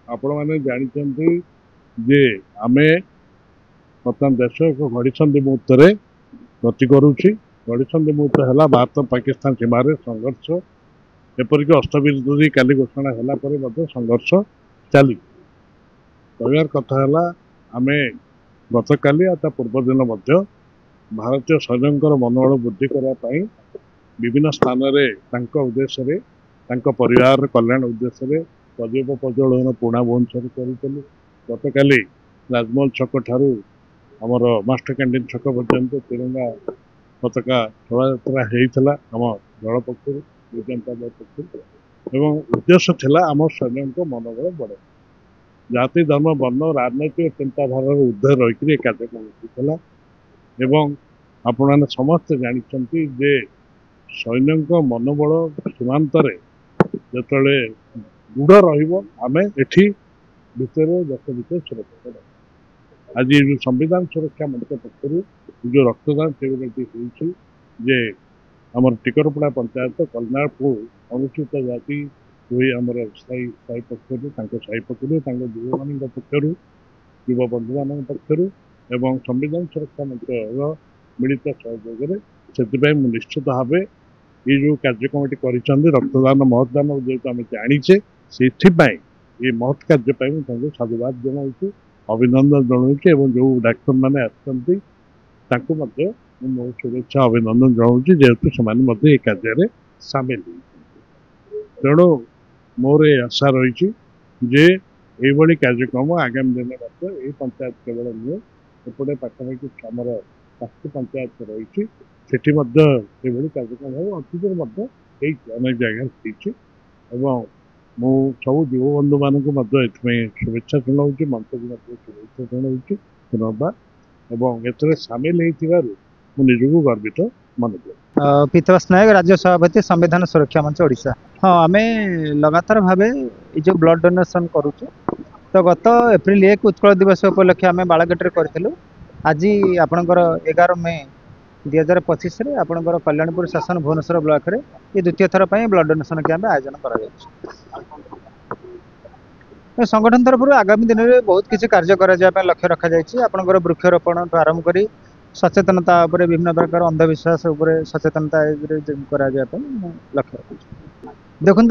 आपण मैंने जानते जे आमे बर्तमान देश एक घड़ीसंधि मुहूर्त गति करुच्ची। घड़ीसंधि मुहूर्त है भारत पाकिस्तान सीमार संघर्ष एपरिक अस्तविरति काली घोषणा है संघर्ष चली कहर कथा है आम गत काली पूर्व दिन भारतीय सैन्यों मनोबल वृद्धि करने विभिन्न स्थान उद्देश्य परिवार कल्याण उद्देश्य प्रदीप प्रज्वलन पुणा भुवनेश्वर करूँ। गत काली राजमहल छक ठारू आमर मास्टर कैंटीन छक पर्यंत तिरंगा पताका शोभा यात्रा आम दल पक्ष जनता दल पक्ष एवं उद्देश्य थिला आम सैन्यों मनोबल बढ़े जाति धर्म वर्ण राजनैतिक चिंताधार ऊर्ध्वे रही कार्यक्रम होता एवं आपण मैंने समस्ते जानते जे सैन्यों मनोबल सीमांत जो गुड़ रमें एठी भितर देश भितर सुरक्षा आज जो संविधान सुरक्षा मंच पक्ष जो रक्तदान शिविर जे आम टिकरपड़ा पंचायत कल्याणपुर अनुसूचित जाति हुई आम साई पक्ष साई पक्ष युवा मान पक्ष युवा बंधु मान पक्ष एवं संविधान सुरक्षा मंच मिलित सहयोग से निश्चित भाव ये जो कार्यक्रम कर रक्तदान महत्दान जेहतु आम जाचे से महत् कार्य साधुवाद जनाऊँ अभिनंदन जनाऊँ जो डाक्तर मैंने आसती मो शुभेच्छा अभिनंदन जनाऊँ जेहेतु से कार्य सामिल तेणु मोर आशा रही जे ये कार्यक्रम आगामी दिन में पंचायत केवल नुहे एपटे पाखापाखि आमर 5 पंचायत रही से कार्यक्रम हो अतीत अनेक जगह मु सब युव बंधु मान शुभेच्छा जनाऊँ मंच को शुभेच्छा जनाऊँ पुनर्बार एथर सामिल निजक गर्वित मन पीतवास नायक राज्य सभापति संविधान सुरक्षा मंच ओडिशा। हाँ आम लगातार भाव जो ब्लड डोनेशन करुचु तो गत एप्रिल 1 उत्कल दिवस उपलक्षे आम बालाघाटे करूँ। आज आपणकर 11 मे 2025 आपणकर कल्याणपुर शासन भुवनेश्वर ब्लॉक रे ये द्वितीय थर पर ब्लड डोनेशन कैंप आयोजन कर संगठन तरफ आगामी दिन में बहुत किसी कार्य कर लक्ष्य रखा जापर वृक्षरोपण आरंभ कर सचेतनता विभिन्न प्रकार अंधविश्वास सचेतनता लक्ष्य रखा देखु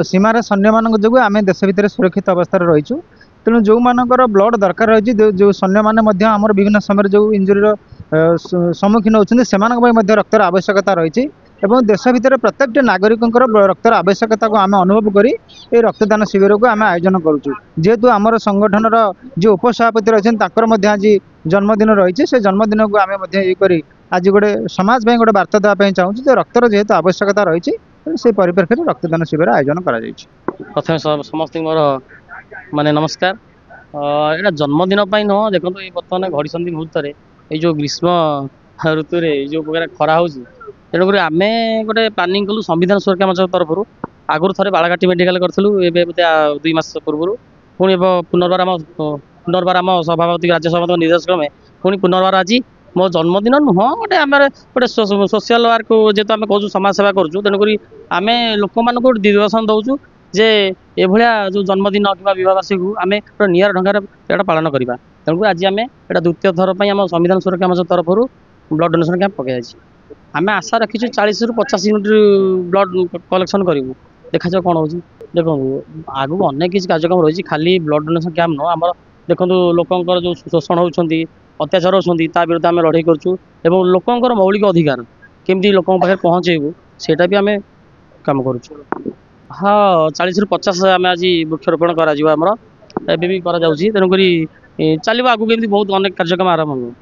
सीमार सैन्य मान जो आम देश भितर सुरक्षित अवस्था रहीचु तेणु जो मानकर ब्लड दरकार रही जो सैन्य मैंने आमर विभिन्न समय जो इंजुरी सम्मुखीन होती से रक्तर आवश्यकता रही एवं देश भितर प्रत्येक नागरिक रक्तर आवश्यकता को आम अनुभव कर रक्तदान शिविर को आम आयोजन करुँ जेहेतु आमर संगठन जो उपसभापति रही आज जन्मदिन रही से जन्मदिन को आम ये आज गोटे समाज गोटे वार्ता देवाई चाहूँ जो रक्तर जेहेतु आवश्यकता रही से परिप्रेक्षी में रक्तदान शिविर आयोजन कर प्रथम समस्त मोर माने नमस्कार यहाँ जन्मदिन नुह देखो बर्तमान घड़ीसंधि मुहूर्त ये जो ग्रीष्म ऋतु जो प्रकार खरा हो तेणुक आम गोटे प्लानिंग कलु संविधान सुरक्षा मंच तरफ आगुरी थे बालाघाटी मेडिकल करूँ 2 मास पूर्व पुणी पुनर्बार आम सभापति राज्य सभापति निर्देश क्रमे पुणी पुनर्बार आज मो जन्मदिन नुह गोटे आम गोटे सोशल वर्क जेहतु आम कहूँ समाज सेवा करूँ तेणुक आम लोक मानक दिग्दर्शन दौचु जे एभलिया जो जन्मदिन कि विवाहवार्षिक को आम गोटे नियर ढंग पालन करवा तेणुक आज आम एटा द्वितीय थर पर आम संविधान सुरक्षा मंच तरफ ब्लड डोनेशन कैंप पकई आम आशा रखीचु 40 ରୁ 50 यूनिट ब्लड कलेक्शन करूँ देखा कौन हो देखो आगू अनेक किसी कार्यक्रम रही खाली ब्लड डोनेशन कैंप नुह आम देखो लोकंर जो शोषण होती अत्याचार होती विरुद्ध आम लड़ाई करूँ एवं लोकंर मौलिक अधिकार केमती लोक पाखे पहुँचेबू सेटा भी आम काम करूँ। हाँ 40 ରୁ 50 आम आज वृक्षरोपण कर तेणुक चलो आगू बहुत अनेक कार्यक्रम आरंभ हो।